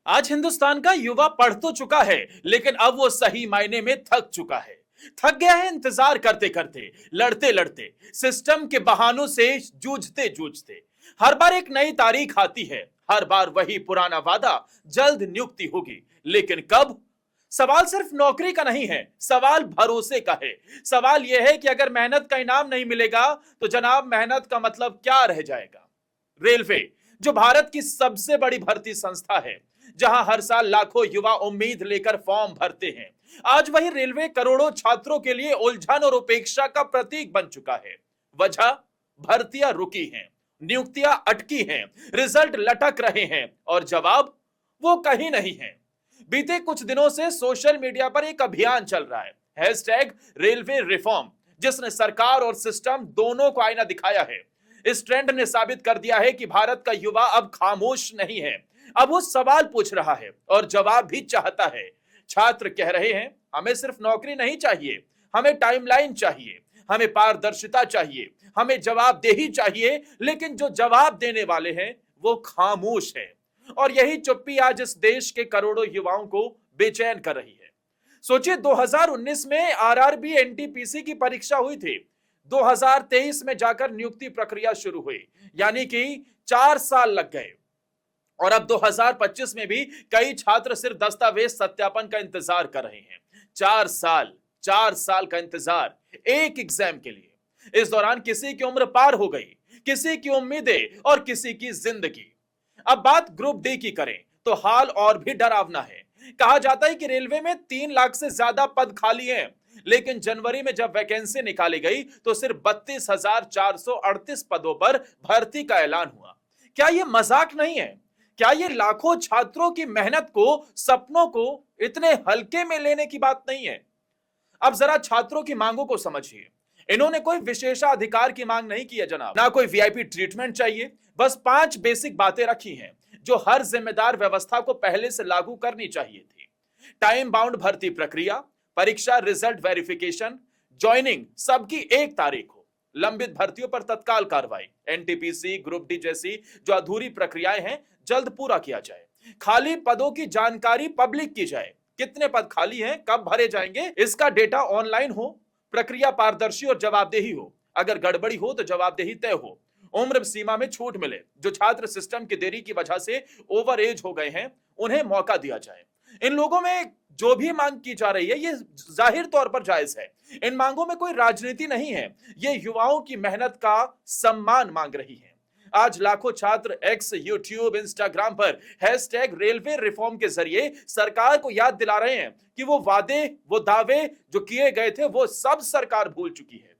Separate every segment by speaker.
Speaker 1: आज हिंदुस्तान का युवा पढ़ तो चुका है, लेकिन अब वो सही मायने में थक चुका है। थक गया है इंतजार करते करते, लड़ते लड़ते, सिस्टम के बहानों से जूझते जूझते। हर बार एक नई तारीख आती है, हर बार वही पुराना वादा, जल्द नियुक्ति होगी, लेकिन कब? सवाल सिर्फ नौकरी का नहीं है, सवाल भरोसे का है। सवाल यह है कि अगर मेहनत का इनाम नहीं मिलेगा तो जनाब मेहनत का मतलब क्या रह जाएगा? रेलवे, जो भारत की सबसे बड़ी भर्ती संस्था है, जहां हर साल लाखों युवा उम्मीद लेकर फॉर्म भरते हैं, आज वही रेलवे करोड़ों छात्रों के लिए उलझन और उपेक्षा का प्रतीक बन चुका है। वजह? भर्तियां रुकी हैं, नियुक्तियां अटकी हैं, रिजल्ट लटक रहे हैं और जवाब वो कहीं नहीं है। बीते कुछ दिनों से सोशल मीडिया पर एक अभियान चल रहा है, हैशटैग रेलवे रिफॉर्म, जिसने सरकार और सिस्टम दोनों को आईना दिखाया है। इस ट्रेंड ने साबित कर दिया है कि भारत का युवा अब खामोश नहीं है, अब वो सवाल पूछ रहा है और जवाब भी चाहता है। छात्र कह रहे हैं, हमें सिर्फ नौकरी नहीं चाहिए, हमें टाइमलाइन चाहिए, हमें पारदर्शिता चाहिए, हमें जवाबदेही चाहिए, लेकिन जो जवाब देने वाले हैं वो खामोश है। और यही चुप्पी आज इस देश के करोड़ों युवाओं को बेचैन कर रही है। सोचिए, 2019 में आरआरबी एनटीपीसी की परीक्षा हुई थी, 2023 में जाकर नियुक्ति प्रक्रिया शुरू हुई, यानी कि 4 साल लग गए। और अब 2025 में भी कई छात्र सिर्फ दस्तावेज सत्यापन का इंतजार कर रहे हैं। 4 साल का इंतजार एक एग्जाम के लिए। इस दौरान किसी की उम्र पार हो गई, किसी की उम्मीदें और किसी की जिंदगी। अब बात ग्रुप डी की करें तो हाल और भी डरावना है। कहा जाता है कि रेलवे में 3 लाख से ज्यादा पद खाली हैं, लेकिन जनवरी में जब वैकेंसी निकाली गई तो सिर्फ 32,438 पदों पर भर्ती का ऐलान हुआ। क्या यह मजाक नहीं है? क्या ये लाखों छात्रों की मेहनत को, सपनों को इतने हल्के में लेने की बात नहीं है? अब जरा छात्रों की मांगों को समझिए। इन्होंने कोई विशेषाधिकार की मांग नहीं की है जनाब, ना कोई वीआईपी ट्रीटमेंट चाहिए, बस 5 बेसिक बातें रखी हैं जो हर जिम्मेदार व्यवस्था को पहले से लागू करनी चाहिए थी। टाइम बाउंड भर्ती प्रक्रिया, परीक्षा रिजल्ट वेरिफिकेशन, ज्वाइनिंग सबकी एक तारीख हो, लंबित भर्तियों पर तत्काल कार्रवाई, एनटीपीसी, ग्रुप डी जैसी जो अधूरी प्रक्रियाएं हैं जल्द पूरा किया जाए, खाली पदों की जानकारी पब्लिक की जाए, कितने पद खाली हैं, कब भरे जाएंगे, इसका डेटा ऑनलाइन हो, प्रक्रिया पारदर्शी और जवाबदेही हो, अगर गड़बड़ी हो तो जवाबदेही तय हो, उम्र सीमा में छूट मिले, जो छात्र सिस्टम की देरी की वजह से ओवर एज हो गए हैं उन्हें मौका दिया जाए। इन लोगों में जो भी मांग की जा रही है ये जाहिर तौर पर जायज है। इन मांगों में कोई राजनीति नहीं है, ये युवाओं की मेहनत का सम्मान मांग रही है। आज लाखों छात्र एक्स, यूट्यूब, इंस्टाग्राम पर हैशटैग रेलवे रिफॉर्म के जरिए सरकार को याद दिला रहे हैं कि वो वादे, वो दावे जो किए गए थे वो सब सरकार भूल चुकी है।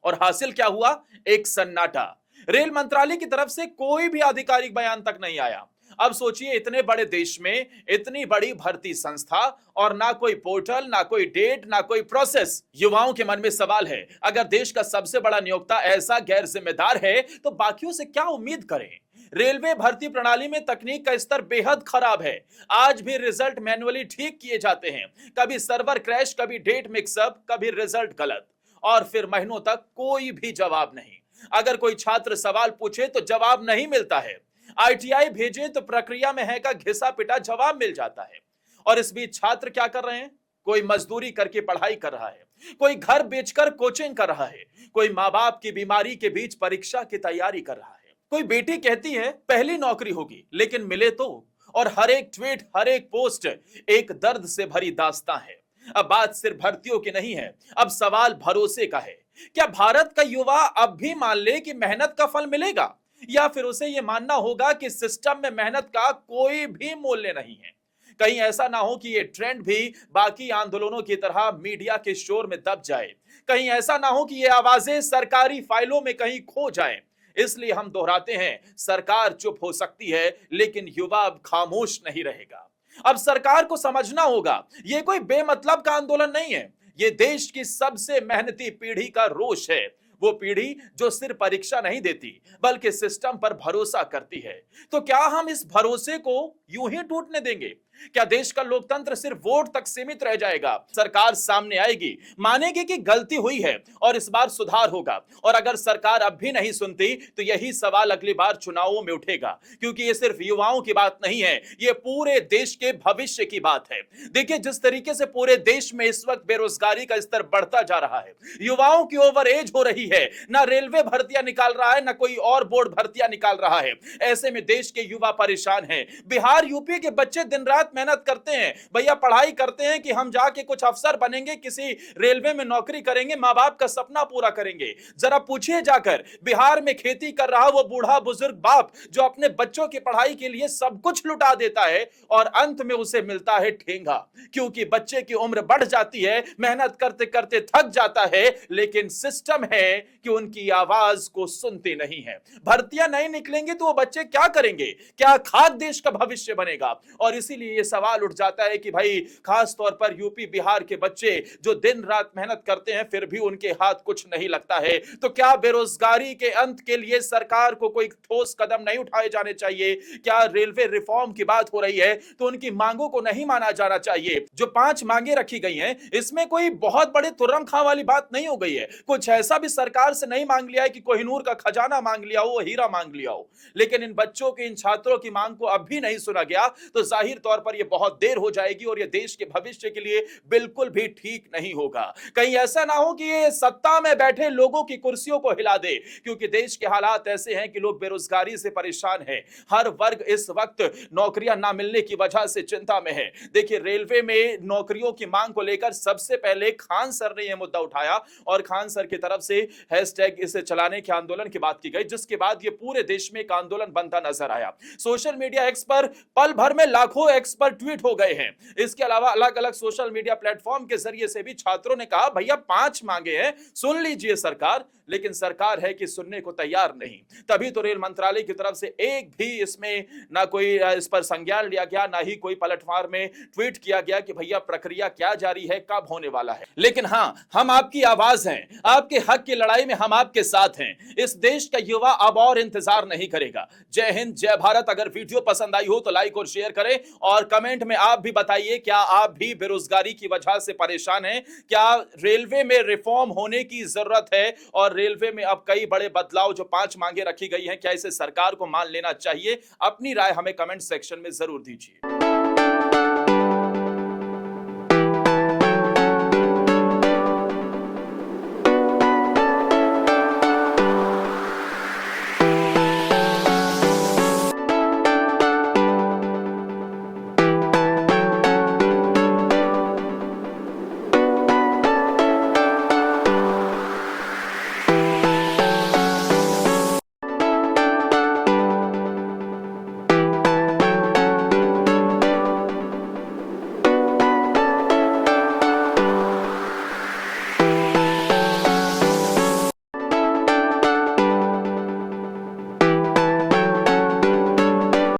Speaker 1: और हासिल क्या हुआ? एक सन्नाटा। रेल मंत्रालय की तरफ से कोई भी आधिकारिक बयान तक नहीं आया। अब सोचिए, इतने बड़े देश में इतनी बड़ी भर्ती संस्था और ना कोई पोर्टल, ना कोई डेट, ना कोई प्रोसेस। युवाओं के मन में सवाल है, अगर देश का सबसे बड़ा नियोक्ता ऐसा गैर जिम्मेदार है तो बाकियों से क्या उम्मीद करें? रेलवे भर्ती प्रणाली में तकनीक का स्तर बेहद खराब है। आज भी रिजल्ट मैन्युअली ठीक किए जाते हैं, कभी सर्वर क्रैश, कभी डेट मिक्सअप, कभी रिजल्ट गलत, और फिर महीनों तक कोई भी जवाब नहीं। अगर कोई छात्र सवाल पूछे तो जवाब नहीं मिलता है, आईटीआई भेजे तो प्रक्रिया में है का घिसा पिटा जवाब मिल जाता है। और इस बीच छात्र क्या कर रहे हैं? कोई मजदूरी करके पढ़ाई कर रहा है, कोई घर बेचकर कोचिंग कर रहा है, कोई माँ बाप की बीमारी के बीच परीक्षा की तैयारी कर रहा है। कोई बेटी कहती है पहली नौकरी होगी, लेकिन मिले तो? और हर एक ट्वीट, हर एक पोस्ट एक दर्द से भरी दास्तां है। अब बात सिर्फ भर्तियों की नहीं है, अब सवाल भरोसे का है। क्या भारत का युवा अब भी मान ले कि मेहनत का फल मिलेगा, या फिर उसे यह मानना होगा कि सिस्टम में मेहनत का कोई भी मूल्य नहीं है? कहीं ऐसा ना हो कि यह ट्रेंड भी बाकी आंदोलनों की तरह मीडिया के शोर में दब जाए, कहीं ऐसा ना हो कि ये आवाजें सरकारी फाइलों में कहीं खो जाएं। इसलिए हम दोहराते हैं, सरकार चुप हो सकती है लेकिन युवा अब खामोश नहीं रहेगा। अब सरकार को समझना होगा, यह कोई बेमतलब का आंदोलन नहीं है, यह देश की सबसे मेहनती पीढ़ी का रोष है। वो पीढ़ी जो सिर्फ परीक्षा नहीं देती बल्कि सिस्टम पर भरोसा करती है। तो क्या हम इस भरोसे को यूं ही टूटने देंगे? क्या देश का लोकतंत्र सिर्फ वोट तक सीमित रह जाएगा? सरकार सामने आएगी, मानेगी कि गलती हुई है और इस बार सुधार होगा। और अगर सरकार अब भी नहीं सुनती तो यही सवाल अगली बार चुनावों में उठेगा, क्योंकि ये सिर्फ युवाओं की बात नहीं है, ये पूरे देश के भविष्य की बात है। देखिए, जिस तरीके से पूरे देश में इस वक्त बेरोजगारी का स्तर बढ़ता जा रहा है, युवाओं की ओवर एज हो रही है, ना रेलवे भर्तियां निकाल रहा है, ना कोई और बोर्ड भर्तियां निकाल रहा है। ऐसे में देश के युवा परेशान हैं। बिहार यूपी के बच्चे दिन रात मेहनत करते हैं भैया, पढ़ाई करते हैं कि हम जाके कुछ अफसर बनेंगे, किसी रेलवे में नौकरी करेंगे, मां बाप का सपना पूरा करेंगे। जरा पूछिए जाकर, बिहार में खेती कर रहा वो बूढ़ा बुजुर्ग बाप जो अपने बच्चों की पढ़ाई के लिए सब कुछ लुटा देता है और अंत में उसे मिलता है ठेंगा, क्योंकि बच्चे की उम्र बढ़ जाती है, मेहनत करते करते थक जाता है, लेकिन सिस्टम है कि उनकी आवाज को सुनते नहीं है। भर्तियां नहीं निकलेंगी तो वो बच्चे क्या करेंगे? क्या खाक देश का भविष्य बनेगा? और इसीलिए ये सवाल उठ जाता है कि भाई, खास तौर पर यूपी बिहार के बच्चे जो दिन रात मेहनत करते हैं फिर भी उनके हाथ कुछ नहीं लगता है, तो क्या बेरोजगारी के अंत के लिए सरकार को कोई ठोस कदम नहीं उठाए जाने चाहिए? क्या रेलवे रिफॉर्म की बात हो रही है तो उनकी मांगों को नहीं माना जाना चाहिए? जो 5 मांगे रखी गई हैं, इसमें कोई बहुत बड़े तुर्रम खां वाली बात नहीं हो गई है। कुछ ऐसा भी सरकार से नहीं मांग लिया है कि कोहिनूर का खजाना मांग लिया हो, हीरा मांग लिया हो। लेकिन इन बच्चों के, इन छात्रों की मांग को अब भी नहीं सुना गया तो जाहिर तौर पर यह बहुत देर हो जाएगी और यह देश के भविष्य के लिए बिल्कुल भी ठीक नहीं होगा। कहीं ऐसा ना हो कि ये सत्ता में बैठे लोगों की कुर्सियों को हिला दे, क्योंकि देश के हालात ऐसे हैं कि लोग बेरोजगारी से परेशान हैं। हर वर्ग इस वक्त नौकरियां ना मिलने की वजह से चिंता में है। देखिए, रेलवे में नौकरियों की मांग को लेकर सबसे पहले खान सर ने यह मुद्दा उठाया और खान सर की तरफ से हैशटैग इसे चलाने के आंदोलन की बात की गई, जिसके बाद यह पूरे देश में एक आंदोलन बनता नजर आया। सोशल मीडिया एक्स पर पल भर में लाखों एक्स पर ट्वीट हो गए हैं। इसके अलावा अलग अलग सोशल मीडिया प्लेटफॉर्म के जरिए से भी छात्रों ने कहा, भैया 5 मांगे हैं, सुन लीजिए सरकार। लेकिन सरकार है कि सुनने को तैयार नहीं। तभी तो रेल मंत्रालय की तरफ से एक भी इसमें ना कोई इस पर संज्ञान लिया गया, ना ही कोई पलटवार में ट्वीट किया गया कि भैया प्रक्रिया क्या जारी है, कब होने वाला है। लेकिन हां, हम आपकी आवाज हैं, आपके हक की लड़ाई में हम आपके साथ हैं। इस देश का युवा अब और इंतजार नहीं करेगा। जय हिंद, जय भारत। अगर वीडियो पसंद आई हो तो लाइक और शेयर करें और कमेंट में आप भी बताइए, क्या आप भी बेरोजगारी की वजह से परेशान हैं? क्या रेलवे में रिफॉर्म होने की जरूरत है? और रेलवे में अब कई बड़े बदलाव जो 5 मांगे रखी गई हैं, क्या इसे सरकार को मान लेना चाहिए? अपनी राय हमें कमेंट सेक्शन में जरूर दीजिए।